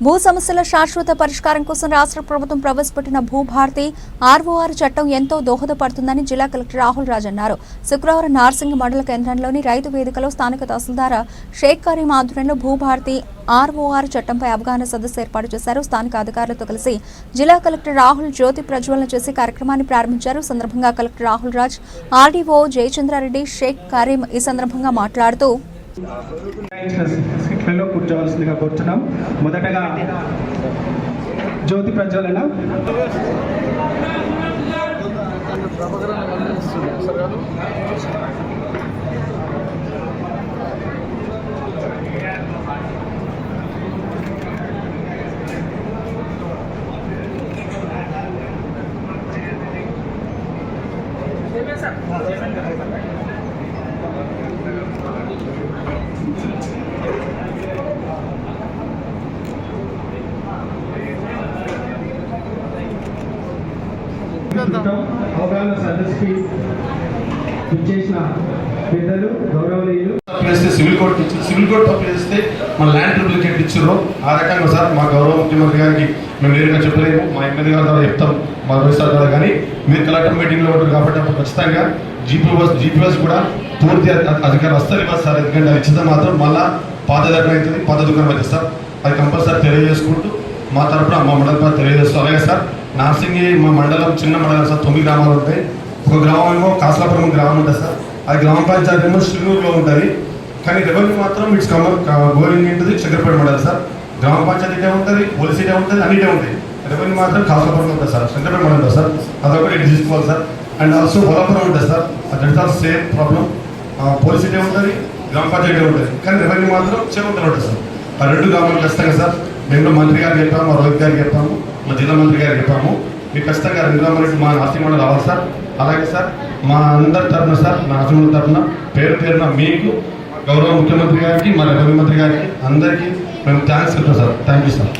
భూ సమస్యల శాశ్వత పరిష్కారం కోసం రాష్ట్ర ప్రభుత్వం ప్రవేశపెట్టిన భూభారతి ఆర్ఓఆర్ చట్టం ఎంతో దోహదపడుతుందని జిల్లా కలెక్టర్ రాహుల్ రాజ్ అన్నారు. శుక్రవారం నార్సింగ్ మండల కేంద్రంలోని రైతు వేదికలో స్థానిక తహసీల్దార్ షేక్ కరీం ఆధ్వర్యంలో భూభారతి ఆర్ఓఆర్ చట్టంపై అవగాహన సదస్సు ఏర్పాటు చేశారు. స్థానిక అధికారులతో కలిసి జిల్లా కలెక్టర్ రాహుల్ జ్యోతి ప్రజ్వలన చేసి కార్యక్రమాన్ని ప్రారంభించారు. సందర్భంగా కలెక్టర్ రాహుల్ రాజ్, ఆర్డీఓ జయచంద్రారెడ్డి, షేక్ కరీం ఈ సందర్భంగా మాట్లాడుతూ కూర్చోవలసిందిగా కూర్చున్నాం. మొదటగా జ్యోతి ప్రజ్వలన. అవగాహన సదస్సుకి చేసిన పెద్దలు గౌరవనీయులు సివిల్ కోర్ట్ తప్పు చేస్తే మన ల్యాండ్ ట్రిబ్యులేట్ ఇచ్చారు. ఆ రకంగా సార్ మా గౌరవ ముఖ్యమంత్రి గారికి మేము నేరుగా చెప్పలేము, మా ఎమ్మెల్యే గారి ద్వారా చెప్తాం, మా వైఎస్ఆర్ ద్వారా. కానీ మీరు కలెక్టర్ మీటింగ్లో ఉంటారు కాబట్టి అప్పుడు ఖచ్చితంగా జీపీఎస్ కూడా పూర్తి అధికారులు వస్తారు ఇవ్వాలి సార్. ఎందుకంటే అది ఇచ్చితే మాత్రం మళ్ళీ పాత దగ్గర అవుతుంది, పాత దుకాణం అవుతుంది సార్. అది కంపల్సరీ తెలియజేసుకుంటూ మా తరఫున మా మండలం తెలియజేస్తాం. అలాగే సార్ నార్సింగి మా మండలం చిన్న మండలం సార్, 9 గ్రామాలు ఉంటాయి. ఒక గ్రామం ఏమో కాసలాపురం గ్రామం ఉంటుంది సార్. అది గ్రామ పంచాయతీ ఏమో శ్రీనూరులో ఉంటుంది. కానీ రెవెన్యూ మాత్రం ఇట్స్ గోరింగ్ ఉంటుంది చక్రపేట మండలం సార్. గ్రామ పంచాయతీ ఇటే ఉంటుంది, పోలీస్ ఇటే ఉంటుంది, అన్నిటే ఉంటాయి. రెవెన్యూ మాత్రం కాసలాపురం ఉంటుంది సార్, చక్రపేట మండలం ఉంటుంది సార్. అదొకటి ఇటు తీసుకోవాలి సార్. అండ్ ఆల్సో బొలాపురం ఉంటుంది సార్. అది ఆల్సో సేమ్ ప్రాబ్లం. పోలీస్ ఇటే ఉంటుంది, గ్రామ పంచాయతీ ఉంటుంది. కానీ రెవెన్యూ మాత్రం చేపట్టలు ఉంటుంది సార్. ఆ 2 గ్రామాలు ఖచ్చితంగా సార్ మేము మంత్రి గారికి చెప్పాము, మా రోహిత్ గారికి చెప్పాము, మా జిల్లా మంత్రి గారికి చెప్పాము. మీకు ఖచ్చితంగా 2 గ్రామాలకి మా నార్సింగ్ రావాలి సార్. అలాగే సార్ మా అందరి తరఫున సార్, నా నార్సింగ్ తరఫున పేరున మీకు గౌరవ ముఖ్యమంత్రి గారికి, మా రెవెన్యూ మంత్రి గారికి అందరికీ మేము థ్యాంక్స్ చెప్తాం sir. Thank you sir.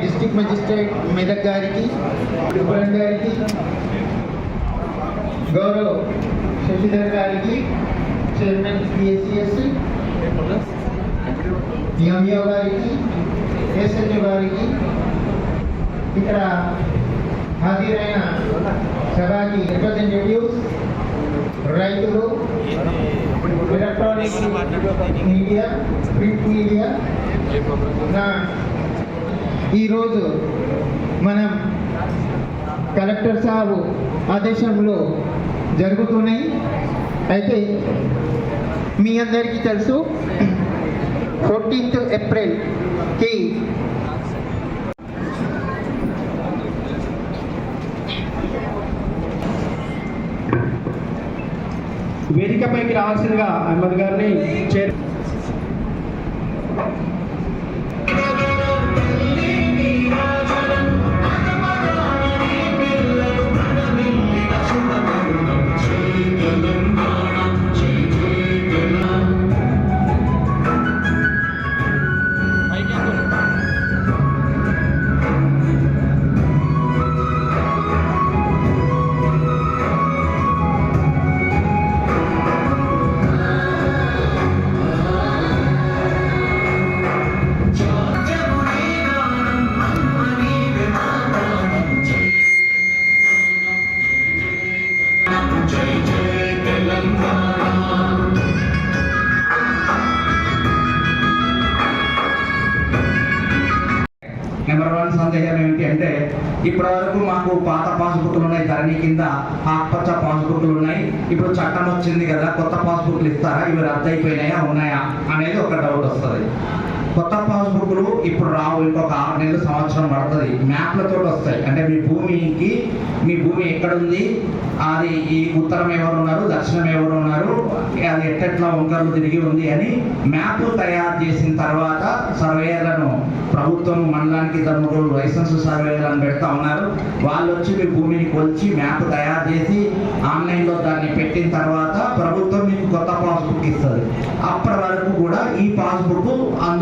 District magistrate Medak గారికి, గారికి, గౌరవ్ శశిధర్ గారికి, చైర్మన్ పిఎస్సిఎస్ ఎంఈఓ గారికి, ఎస్ఎన్ఓ గారికి, ఇక్కడ హాజరైన సభకి రిప్రజెంటేటివ్స్, రైతులు, ఎలక్ట్రానిక్ మీడియా, ప్రింట్ మీడియా, ఈరోజు మనం కలెక్టర్ సాబు ఆదేశంలో జరుగుతున్నాయి. అయితే మీ అందరికీ తెలుసు 14th ఏప్రిల్కి వేదికపైకి రావాల్సిందిగా అహ్మద్ గారిని నెంబర్ 1 సందేహం ఏమిటి అంటే, ఇప్పటి వరకు మాకు పాత పాస్బుక్లు ఉన్నాయి, ధరణి కింద ఆకుపచ్చ పాస్బుక్లు ఉన్నాయి. ఇప్పుడు చట్టం వచ్చింది కదా, కొత్త పాస్బుక్లు ఇస్తారా, ఇవి రద్దు అయిపోయినాయా ఉన్నాయా అనేది ఒక డౌట్ వస్తుంది. కొత్త పాస్బుక్లు ఇప్పుడు రావు, ఇంకొక 6 నెలలు సంవత్సరం పడుతుంది. మ్యాప్లతో వస్తాయి. అంటే మీ భూమి ఎక్కడుంది, అది ఈ ఉత్తరం ఎవరు ఉన్నారు, దక్షిణం ఎవరు ఉన్నారు, అది ఎట్టెట్లా వంకర్లు తిరిగి ఉంది అని మ్యాప్ తయారు చేసిన తర్వాత సర్వేయర్లను ప్రభుత్వం మండలానికి 3 లైసెన్స్ సర్వేయర్లను పెడతా ఉన్నారు. వాళ్ళు వచ్చి మీ భూమిని కొలిచి మ్యాప్ తయారు చేసి ఆన్లైన్లో దాన్ని పెట్టిన తర్వాత ప్రభుత్వం మీకు కొత్త పాస్బుక్ ఇస్తుంది. అప్పటి వరకు కూడా ఈ పాస్బుక్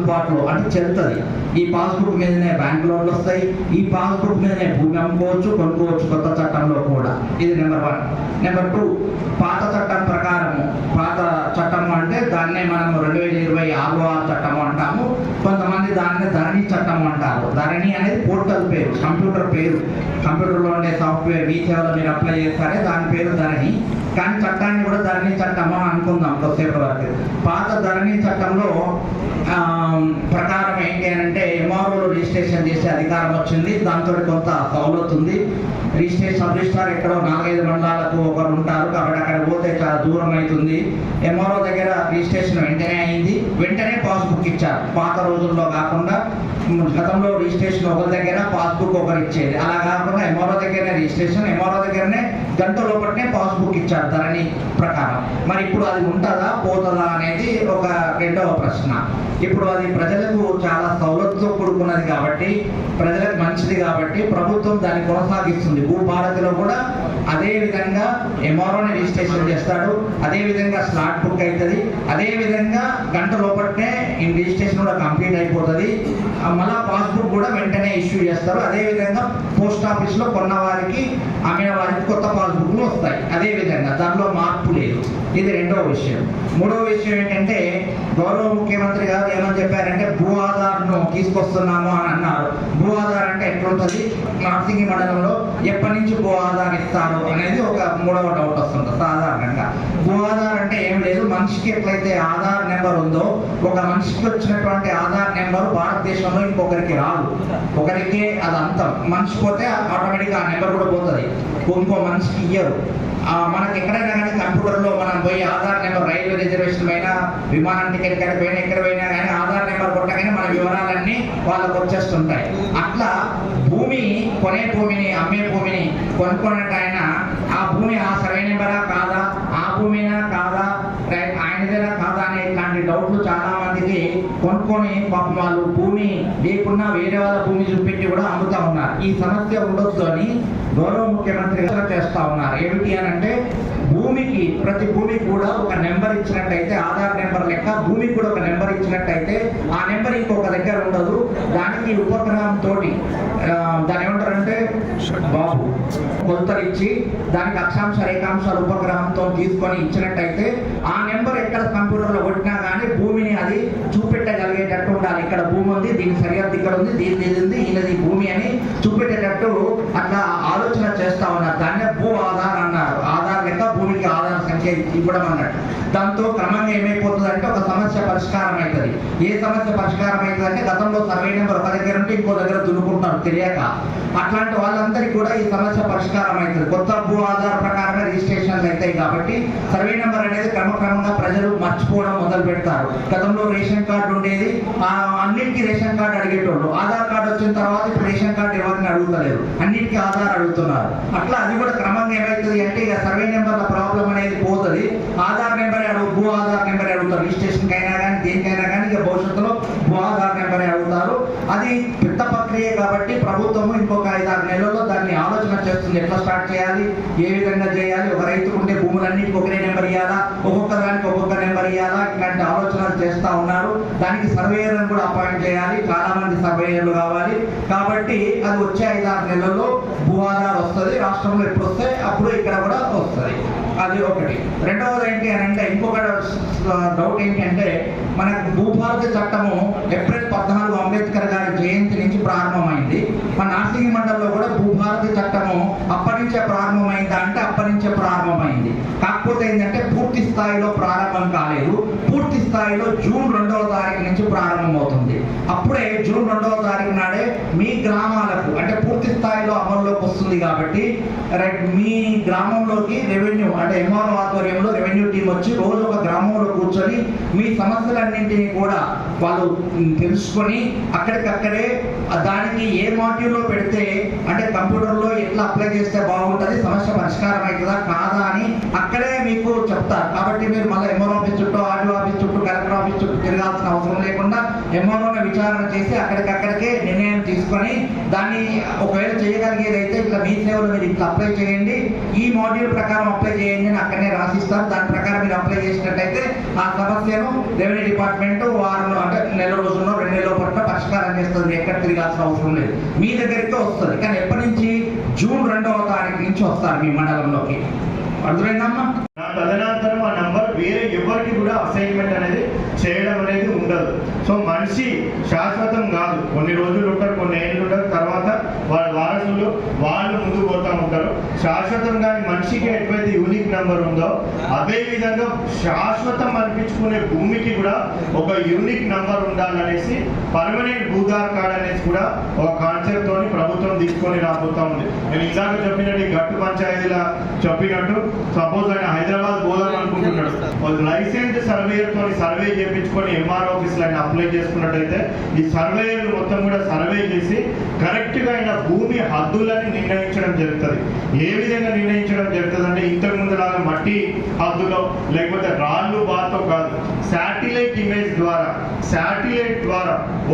అందుబాటులో అంటే చెల్లుతుంది. ఈ పాస్బుక్ మీదనే బ్యాంక్ లోన్లు వస్తాయి, ఈ పాస్బుక్ మీదనే భూమి అమ్ముకోవచ్చు, కొనుక్కోవచ్చు కొత్త చట్టంలో కూడా. ఇది నెంబర్ 1. నెంబర్ 2, పాత చట్టం ప్రకారము, పాత చట్టం అంటే దాన్నే మనం 2020 ROR చట్టం అంటాము. కొంతమంది దాన్ని ధరణి చట్టం అంటారు. ధరణి అనేది పోర్టల్ పేరు, కంప్యూటర్ పేరు. కంప్యూటర్లో ఉండే సాఫ్ట్వేర్ మీ సేవలో మీరు అప్లై చేస్తారే దాని పేరు ధరణి. కానీ చట్టాన్ని కూడా ధరణి చట్టమా అనుకుందాం కొద్దిసేపు వరకు. పాత ధరణి చట్టంలో ప్రకారం ఏంటి అని అంటే ఎంఆర్ఓలో రిజిస్ట్రేషన్ చేసే అధికారం వచ్చింది. దాంతో కొంత సౌలత్ ఉంది. సబ్ రిజిస్ట్రార్ ఎక్కడో 4-5 మండలాలకు ఒకరు ఉంటారు కాబట్టి అక్కడ పోతే చాలా దూరం అవుతుంది. ఎంఆర్ఓ దగ్గర రిజిస్ట్రేషన్ వెంటనే అయింది, వెంటనే పాస్బుక్ ఇచ్చారు. పాత రోజుల్లో కాకుండా గతంలో రిజిస్ట్రేషన్ ఒకరి దగ్గర పాస్బుక్ ఒకరు ఇచ్చేది, అలా కాకుండా ఎంఆర్ఓ దగ్గరనే రిజిస్ట్రేషన్, ఎంఆర్ఓ దగ్గరనే గంట లోపలనే పాస్బుక్ ఇచ్చారు ధరణి ప్రకారం. మరి ఇప్పుడు అది ఉంటుందా పోతుందా అనేది ఒక రెండవ ప్రశ్న. ఇప్పుడు అది ప్రజలకు చాలా సౌలభ్యంతో కూడుకున్నది కాబట్టి, ప్రజలకు మంచిది కాబట్టి ప్రభుత్వం దాన్ని కొనసాగిస్తుంది. భూభారతిలో కూడా అదే విధంగా ఎంఆర్ఓని రిజిస్ట్రేషన్ చేస్తాడు, అదే విధంగా స్లాట్ బుక్ అవుతుంది, అదే విధంగా గంట లోపలనే రిజిస్ట్రేషన్ కూడా కంప్లీట్ అయిపోతుంది. మళ్ళా పాస్బుక్ కూడా వెంటనే ఇష్యూ చేస్తారు. అదే విధంగా పోస్ట్ ఆఫీస్లో కొన్న వారికి అమ్మిన వారికి కొత్త పాస్బుక్లు వస్తాయి. అదే విధంగా దానిలో మార్పు లేదు. ఇది రెండవ విషయం. మూడవ విషయం ఏంటంటే గౌరవ ముఖ్యమంత్రి గారు ఏమని చెప్పారంటే భూ ఆధార్ను తీసుకొస్తున్నాము అని అన్నారు. భూ ఆధార్ అంటే ఎట్లుంటుంది, నార్సింగి మండలంలో ఎప్పటి నుంచి భూ ఆధార్ ఇస్తారు అనేది ఒక మూడవ డౌట్ వస్తుంది సాధారణంగా. భూ ఆధార్ అంటే ఏం లేదు, మనిషికి ఎట్లయితే ఆధార్ నెంబర్ ఉందో ఒక మనిషికి వచ్చినటువంటి ఆధార్ నెంబర్ భారతదేశంలో ఇంకొకరికి రాదు, ఒకరికే అది అంతం. మనిషి పోతే ఆటోమేటిక్గా ఆ నెంబర్ కూడా పోతుంది, ఇంకో మనిషికి ఇయ్యరు. మనకి ఎక్కడైనా కానీ కంప్యూటర్లో మనం పోయి ఆధార్ నెంబర్, రైల్వే రిజర్వేషన్ పైన, విమానం టికెట్ పోయినా ఎక్కడ పోయినా కానీ ఆధార్ నెంబర్ కొట్టగానే మన వివరాలన్నీ వాళ్ళకు వచ్చేస్తుంటాయి. అట్లా భూమి కొనే భూమిని, అమ్మే భూమిని కొనుక్కున్నట్టు ఆయన ఆ భూమి ఆ సరైన నెంబరా కాదా, ఆ భూమినా కాదా, ఆయనదేనా కాదా అనే ఇట్లాంటి డౌట్లు చాలా మందికి కొనుక్కొని పాపం వాళ్ళు భూమి లేకున్నా వేరే వాళ్ళ భూమి చూపెట్టి కూడా అమ్ముతా ఉన్నారు. ఈ సమస్య ఉండొద్దు అని గౌరవ ముఖ్యమంత్రి చేస్తా ఉన్నారు. ఏమిటి అని అంటే భూమికి, ప్రతి భూమికి కూడా ఒక నెంబర్ ఇచ్చినట్టయితే, ఆధార్ నెంబర్ లెక్క భూమికి కూడా ఒక నెంబర్ ఇచ్చినట్టయితే ఆ నెంబర్ ఇంకొక దగ్గర ఉండదు. దానికి ఉపగ్రహం తోటి దాని ఏమంటారంటే బాబు కొలతలిచ్చి దానికి అక్షాంశ రేఖాంశాలు ఉపగ్రహంతో తీసుకొని ఇచ్చినట్టయితే ఆ నెంబర్ ఎక్కడ కంప్యూటర్లో కొట్టినా కానీ భూమిని అది చూపెట్టగలిగేటట్టు ఉండాలి. ఇక్కడ భూమి ఉంది, దీని సరిహద్దు ఇక్కడ ఉంది, దీని ఉంది, ఈయనది భూమి అని చూపెట్టేటట్టు అట్లా ఆలోచన చేస్తా ఉన్నారు. దాన్నే భూ ఆధార్ అన్నారు. ఆధార్ లెక్క భూమికి ఆధార్ సంఖ్య ఇవ్వడం అన్నట్టు. దాంతో క్రమంగా ఏమైపోతుంది అంటే ఒక సమస్య పరిష్కారం అవుతుంది. ఏ సమస్య పరిష్కారం అవుతుంది అంటే గతంలో సర్వే నెంబర్ ఒక దగ్గర ఉంటే ఇంకో దగ్గర దున్నుకుంటున్నారు తెలియక. అట్లాంటి వాళ్ళందరికీ కూడా ఈ సమస్య పరిష్కారం అవుతుంది. కొత్త భూ ఆధార్ ప్రకారమే రిజిస్ట్రేషన్లు అవుతాయి కాబట్టి సర్వే నెంబర్ అనేది క్రమక్రమంగా ప్రజలు మర్చిపోవడం మొదలు పెడతారు. గతంలో రేషన్ కార్డు ఉండేది, అన్నిటికీ రేషన్ కార్డు అడిగేటోళ్ళు. ఆధార్ కార్డు వచ్చిన తర్వాత ఇప్పుడు రేషన్ కార్డు ఎవరిని అడుగుతలేరు, అన్నిటికీ ఆధార్ అడుగుతున్నారు. అట్లా అది కూడా క్రమంగా ఏమవుతుంది అంటే ఇక సర్వే నెంబర్ల ప్రాబ్లం అనేది పోతుంది. ఆధార్ నెంబరే భూ ఆధార్ నెంబరే అడుగుతారు. రిజిస్ట్రేషన్కి అయినా కానీ దేనికైనా కానీ ఇక భవిష్యత్తులో భూ ఆధార్ నెంబరే అడుగుతారు. అది పెద్ద ప్రక్రియ కాబట్టి ప్రభుత్వము ఇంకొక 5-6 నెలల్లో దాన్ని ఆలోచన చేస్తుంది. ఎట్లా స్టార్ట్ చేయాలి, ఏ విధంగా చేయాలి, ఒక రైతుకు ఉండే భూములన్నిటికీ ఒకరే నెంబర్ ఇవ్వాలా, ఒక్కొక్క దానికి ఒక్కొక్క నెంబర్ ఇవ్వాలా, ఇట్లాంటి ఆలోచనలు చేస్తూ ఉన్నారు. దానికి సర్వేయర్లను కూడా అపాయింట్ చేయాలి, చాలా మంది సర్వేయర్లు కావాలి. కాబట్టి అది వచ్చే 5-6 నెలల్లో భూ ఆధార్ వస్తుంది. రాష్ట్రంలో ఎప్పుడు వస్తే అప్పుడు ఇక్కడ కూడా వస్తుంది. అది ఒకటి. రెండవది ఏంటి అని అంటే ఇంకొక డౌట్ ఏంటంటే మనకు భూభారతి చట్టము ఏప్రిల్ 14 అంబేద్కర్ గారి జయంతి నుంచి ప్రారంభమైంది. మన నార్సింగి మండలంలో కూడా భూభారతి చట్టము అప్పటి నుంచే ప్రారంభమైందా అంటే అప్పటి నుంచే ప్రారంభమైంది. కాకపోతే ఏంటంటే పూర్తి స్థాయిలో ప్రారంభం కాలేదు. పూర్తి స్థాయిలో జూన్ 2వ తారీఖు నుంచి ప్రారంభమవుతుంది. అప్పుడే జూన్ 2వ తారీఖు నాడే మీ గ్రామాలకు అంటే పూర్తి స్థాయిలో అమల్లోకి వస్తుంది. కాబట్టి మీ గ్రామంలోకి రెవెన్యూ అంటే ఎంఆర్ఓ ఆధ్వర్యంలో రెవెన్యూ టీం వచ్చి రోజు ఒక గ్రామంలో కూర్చొని మీ సమస్యలన్నింటినీ కూడా వాళ్ళు తెలుసుకొని అక్కడికక్కడే దానికి ఏ మాడ్యూల్లో పెడితే అంటే కంప్యూటర్లో ఎట్లా అప్లై చేస్తే బాగుంటుంది, సమస్య పరిష్కారం అవుతుందా కాదా అని అక్కడే మీకు చెప్తారు. కాబట్టి మీరు మళ్ళీ ఎంఆర్ఓ ఆఫీస్ చుట్టూ, ఆర్డీఓ ఆఫీస్ చుట్టూ, కలెక్టర్ ఆఫీస్ చుట్టూ తిరగాల్సిన అవసరం లేకుండా ఎంఆర్ఓని విచారణ చేసి అక్కడికక్కడికే నిర్ణయం తీసుకొని దాన్ని ఒకవేళ చేయగలిగేదైతే ఇట్లా మీ సేవలు మీరు ఇట్లా అప్లై చేయండి, ఈ మాడ్యూల్ ప్రకారం అప్లై చేయండి అని అక్కడనే రాసిస్తారు. దాని ప్రకారం మీరు అప్లై చేసినట్టయితే చేసినట్టయితే ఆ సమస్యను రెవెన్యూ డిపార్ట్మెంట్ వారం అంటే నెల రోజుల్లో 2 నెలల పాటు పరిష్కారం చేస్తుంది. ఎక్కడ తిరగాల్సిన అవసరం లేదు, మీ దగ్గరికి వస్తుంది. కానీ ఎప్పటి నుంచి? జూన్ 2వ తారీఖు నుంచి వస్తారు మీ మండలంలోకి. అర్థమైందమ్మా? నా తదనంతరం ఆ నంబర్ వేరే ఎవరికి కూడా అసైన్మెంట్ అనేది చేయడం అనేది ఉండదు. సో మనిషి శాశ్వతం కాదు, కొన్ని రోజులు ఉంటారు, కొన్ని ఏళ్ళు ఉంటారు, తర్వాత వాళ్ళ వారసులు వాళ్ళు ముందుకు పోతూ ఉంటారు. శాశ్వతంగా మనిషికి ఎటువైతే యూనిక్ నెంబర్ ఉందో అదే విధంగా శాశ్వతం అనిపించుకునే భూమికి కూడా ఒక యూనిక్ నెంబర్ ఉండాలనేసి పర్మనెంట్ భూధార్ కార్డ్ అనేసి కూడా ఒక కాన్సెప్ట్ తోని ప్రభుత్వం తీసుకొని రాబోతా ఉంది. నేను ఇందాక చెప్పినట్టు గట్టు పంచాయతీల చెప్పినట్టు సపోజ్ ఆయన హైదరాబాద్ పోదాం అనుకుంటున్నాడు, లైసెన్స్ సర్వేయర్ తోని సర్వే చేయించుకొని ఎంఆర్ ఆఫీస్ లో ఆయన అప్లై చేసుకున్నట్టయితే ఈ సర్వేయర్లు మొత్తం కూడా సర్వే చేసి కరెక్ట్ గా ఆయన భూమి హద్దులని నిర్ణయించడం జరుగుతుంది. ఏ విధంగా నిర్ణయించడం జరుగుతుంది అంటే ఇంతకు ముందు లాగా మట్టి హద్దులో లేకపోతే రాళ్ళు బాతో కాదు, శాటిలైట్ ఇమేజ్ ద్వారా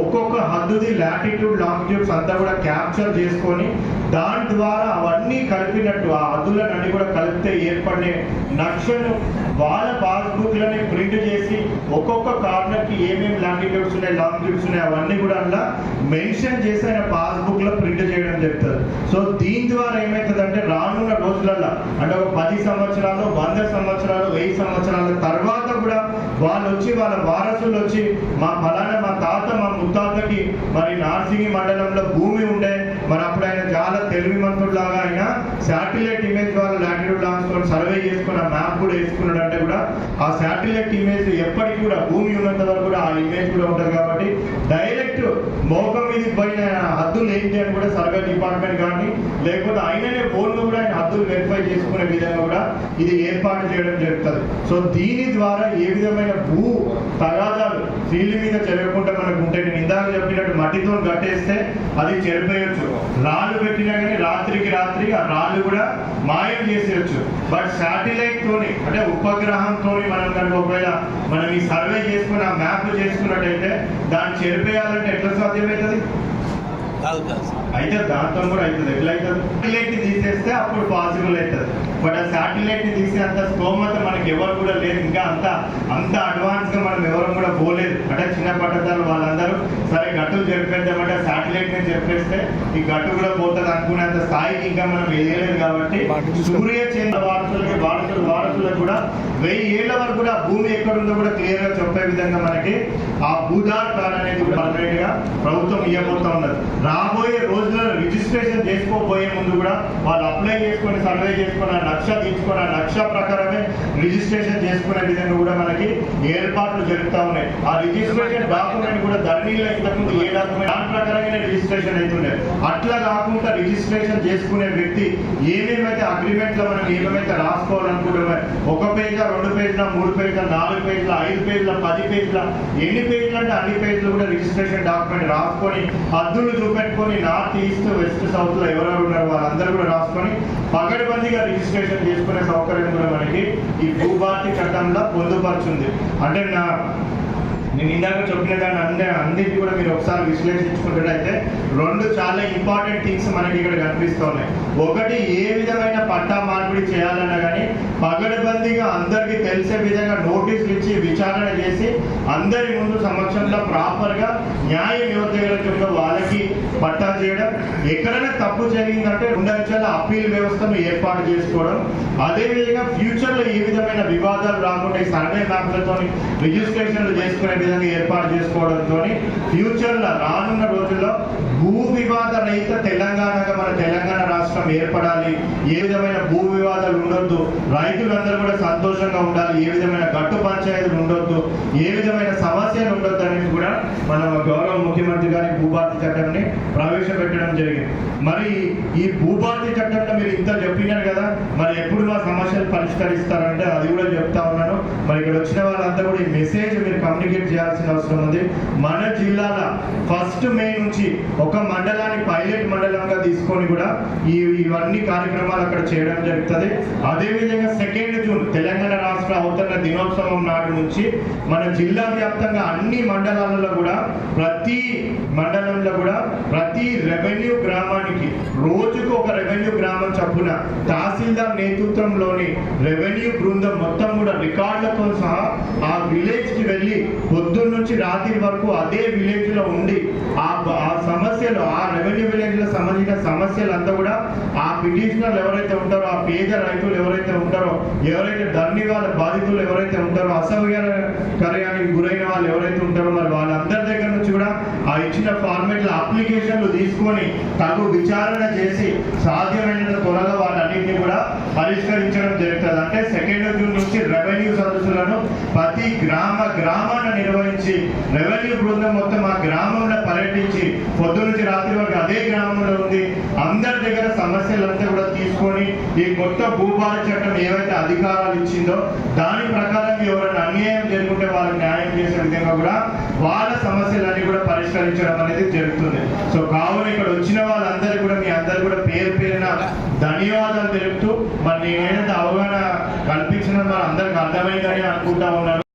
ఒక్కొక్క హద్దుది లాటిట్యూడ్ లాంగిట్యూడ్స్ అంతా కూడా క్యాప్చర్ చేసుకొని దాని ద్వారా అవన్నీ కలిపినట్టు ఆ హద్దులన్నీ కూడా కలిపితే ఏర్పడే నక్షను వాళ్ళ పాస్బుక్లని ప్రింట్ చేసి ఒక్కొక్క కార్నర్ కి ఏమేమి లాంగిట్యూడ్స్ ఉన్నాయి లాంగిట్యూడ్స్ ఉన్నాయి అవన్నీ కూడా అలా మెన్షన్ చేసి ఆయన పాస్బుక్ లో ప్రింట్ చేయడం జరుగుతుంది. సో దీని ద్వారా ఏమవుతుందంటే రానున్న రోజులలో అంటే ఒక 10 సంవత్సరాలు 100 సంవత్సరాలు 1000 సంవత్సరాల తర్వాత కూడా వాళ్ళు వచ్చి వాళ్ళ వారసులు వచ్చి మా ఫలానా మా తాత మా ముత్తాతకి మరి నార్సింగి మండలంలో భూమి ఉండే మరి అప్పుడు ఆయన చాలా తెలివిమంతుడిలాగా ఆయన శాటిలైట్ ఇమేజ్ ద్వారా లాటిట్యూడ్ లాంగిట్యూడ్ సర్వే చేసుకున్న మ్యాప్ కూడా వేసుకున్నాడు అంటే కూడా ఆ శాటిలైట్ ఇమేజ్ ఎప్పటికీ కూడా భూమి ఉన్నంత వరకు కూడా ఆ ఇమేజ్ కూడా ఉంటుంది. కాబట్టి డైరెక్ట్ మోకం మీద పోయిన హద్దులు ఏంటి అని కూడా సర్వే డిపార్ట్మెంట్ కానీ లేకపోతే ఆయననే ఫోన్లో కూడా ఆయన హద్దులు వెరిఫై చేసుకునే విధంగా కూడా ఇది ఏర్పాటు చేయడం జరుగుతుంది. సో దీని ద్వారా ఏ విధమైన భూ తగాదాలు ఫీల్డ్ మీద జరగకుండా మనకు ఉంటే నేను ఇందాక చెప్పినట్టు మట్టితో కట్టేస్తే అది చెరిపేయచ్చు, రాళ్ళు పెట్టినా కానీ రాత్రికి రాత్రి ఆ రాళ్ళు కూడా మాయం చేసేయచ్చు. బట్ శాటిలైట్ తోని అంటే ఉపగ్రహంతో మనం కనుక ఒకవేళ మనం ఈ సర్వే చేసుకుని ఆ మ్యాప్ చేసుకున్నట్టయితే దాన్ని చెరిపేయాలంటే ఎట్లా సాధ్యమవుతుంది? అయితే దాంతో కూడా అవుతుంది. ఎట్లా అవుతుంది? శాటిలైట్ ని తీసేస్తే అప్పుడు పాసిబుల్ అవుతుంది. బట్ ఆ శాటిలైట్ ని తీసే అంత స్తోమత మనకి ఎవరు కూడా లేదు, ఇంకా అంత అడ్వాన్స్ గా మనం ఎవరు కూడా పోలేదు. అంటే చిన్న పట్టదారులు వాళ్ళందరూ సరే గట్టులు జరిపేద్దామంటే శాటిలైట్ ని చెప్పేస్తే ఈ గట్టు కూడా పోతుంది అనుకునేంత స్థాయికి ఇంకా మనం ఎదగలేదు. కాబట్టి సూర్య చంద్ర వారసులకు కూడా 1000 ఏళ్ల వరకు కూడా భూమి ఎక్కడుందో కూడా క్లియర్ గా చెప్పే విధంగా మనకి ఆ భూధార్ కార్డ్ అనేది కూడా పర్మనెంట్ గా ప్రభుత్వం ఇవ్వబోతా ఉన్నది. రాబోయే రోజుల్లో రిజిస్ట్రేషన్ చేసుకోబోయే ముందు కూడా వాళ్ళు అప్లై చేసుకొని సర్వే చేసుకొని ఆ నక్ష తీసుకొని ఆ నక్ష ప్రకారమే రిజిస్ట్రేషన్ చేసుకునే విధంగా కూడా మనకి ఏర్పాట్లు జరుగుతూ ఉన్నాయి. ఆ రిజిస్ట్రేషన్ డాక్యుమెంట్ కూడా ధరణిలో ఇంతకుముందు ఏ డాక్యుమెంట్ దాని ప్రకారంగానే రిజిస్ట్రేషన్ అవుతుండే. అట్లా కాకుండా రిజిస్ట్రేషన్ చేసుకునే వ్యక్తి ఏమేమైతే అగ్రిమెంట్ లో మనం ఏమేమైతే రాసుకోవాలనుకుంటున్నామో 1 పేజా 2 పేజీల 3 పేజీల 4 పేజీల 5 పేజీల 10 పేజీల ఎన్ని పేజీలు అంటే అన్ని పేజీలు కూడా రిజిస్ట్రేషన్ డాక్యుమెంట్ రాసుకొని హద్దులు చూపెట్టుకొని నార్త్ ఈస్ట్ వెస్ట్ సౌత్ లో ఎవరెవరు ఉన్నారు వాళ్ళందరూ కూడా రాసుకొని పగడబందీగా రిజిస్ట్రేషన్ చేసుకునే సౌకర్యం కూడా మనకి ఈ భూభారతి చట్టంలో పొందుపరుచుంది. అంటే నేను ఇందాక చెప్పిన దాన్ని అన్నిటి కూడా మీరు ఒకసారి విశ్లేషించుకున్నట్టయితే 2 చాలా ఇంపార్టెంట్ థింగ్స్ మనకి ఇక్కడ కనిపిస్తూ ఉన్నాయి. ఒకటి, ఏ విధమైన పట్టా మార్పిడి చేయాలన్నా కానీ పగడబందీగా అందరికీ తెలిసే విధంగా నోటీసులు ఇచ్చి విచారణ చేసి అందరి ముందు సమక్షంలో ప్రాపర్ గా న్యాయం ఎవరి దగ్గర వాళ్ళకి పట్టా చేయడం. ఎక్కడైనా తప్పు జరిగిందంటే 2 అంచెల అప్పీల్ వ్యవస్థను ఏర్పాటు చేసుకోవడం. అదేవిధంగా ఫ్యూచర్ లో ఏ విధమైన వివాదాలు రాకుండా ఈ సర్వే మ్యాప్లతో రిజిస్ట్రేషన్లు చేసుకునే విధంగా ఏర్పాటు చేసుకోవడంతో ఫ్యూచర్ లో రానున్న రోజుల్లో భూ వివాద రహిత తెలంగాణగా మన తెలంగాణ రాష్ట్రం ఏర్పడాలి. ఏ విధమైన భూ వివాదాలు ఉండొద్దు, రైతులందరూ కూడా సంతోషంగా ఉండాలి, ఏ విధమైన గట్టు పంచాయతీలు ఉండొద్దు, ఏ విధమైన సమస్యలు ఉండొద్దు అనేది కూడా మన గౌరవ ముఖ్యమంత్రి గారి భూభారతి చట్టాన్ని ప్రవేశపెట్టడం జరిగింది. మరి ఈ భూభారతి చట్టంలో మీరు ఇంత చెప్పినారు కదా, మరి ఎప్పుడు మా సమస్యలు పరిష్కరిస్తారంటే అది కూడా చెప్తా ఉన్నాను. మరి ఇక్కడ వచ్చిన వాళ్ళంతా కూడా ఈ మెసేజ్ మీరు కమ్యూనికేట్ చేయాల్సిన అవసరం ఉంది. మన జిల్లాలో 1 మే నుంచి ఒక మండలాన్ని పైలట్ మండలంగా తీసుకొని కూడా ఇవన్నీ కార్యక్రమాలు అక్కడ చేయడం జరుగుతుంది. అదేవిధంగా 2 జూన్ తెలంగాణ రాష్ట్ర అవతరణ దినోత్సవం నాటి నుంచి మన జిల్లా వ్యాప్తంగా అన్ని మండలాలలో కూడా ప్రతి మండలంలో కూడా ప్రతి రెవెన్యూ గ్రామానికి రోజుకు ఒక రెవెన్యూ గ్రామం చొప్పున తహసీల్దార్ నేతృత్వంలోని రెవెన్యూ బృందం మొత్తం కూడా రికార్డులతో సహా ఆ విలేజ్ కి వెళ్ళి పొద్దున్న నుంచి రాత్రి వరకు అదే విలేజ్ లో ఉండి ఆ సమస్యలు, ఆ రెవెన్యూ విలేజ్ లో సంబంధించిన సమస్యలంతా కూడా ఆ పిటిషనర్లు ఎవరైతే ఉంటారో, ఆ పేద రైతులు ఎవరైతే ఉంటారో, ఎవరైతే ధన్యవాద బాధితులు ఎవరైతే ఉంటారో, అసౌకర్యానికి గురైన వాళ్ళు ఎవరైతే ఉంటారో, మరి వాళ్ళందరి దగ్గర నుంచి కూడా ఆ ఇచ్చిన ఫార్మేట్ల అప్లికేషన్లు తీసుకొని తగు విచారణ చేసి సాధ్యమైనంత త్వరగా వాటన్నింటినీ కూడా పరిష్కరించడం జరుగుతుంది. అంటే 2 జూన్ నుంచి రెవెన్యూ సదస్సులను ప్రతి గ్రామాన్ని నిర్వహించి రెవెన్యూ బృందం మొత్తం ఆ గ్రామంలో పర్యటించి పొద్దు నుంచి రాత్రి వరకు అదే గ్రామంలో ఉంది అందరి దగ్గర సమస్యలంతా కూడా తీసుకొని ఈ కొత్త భూభార చట్టం ఏవైతే అధికారాలు ఇచ్చిందో దాని ప్రకారం ఎవరైనా అన్యాయం జరుగుతుంటే వాళ్ళకి న్యాయం చేసే విధంగా కూడా వాళ్ళ సమస్యలన్నీ కూడా పరిష్కరించడం అనేది జరుగుతుంది. సో కావున ఇక్కడ వచ్చిన వాళ్ళందరూ కూడా మీ అందరు కూడా పేరు పేరున ధన్యవాదాలు తెలుపుతూ మరి నేను ఏదైతే అవగాహన కల్పించిన మరి అందరికి అర్థమైందని అనుకుంటా ఉన్నాను.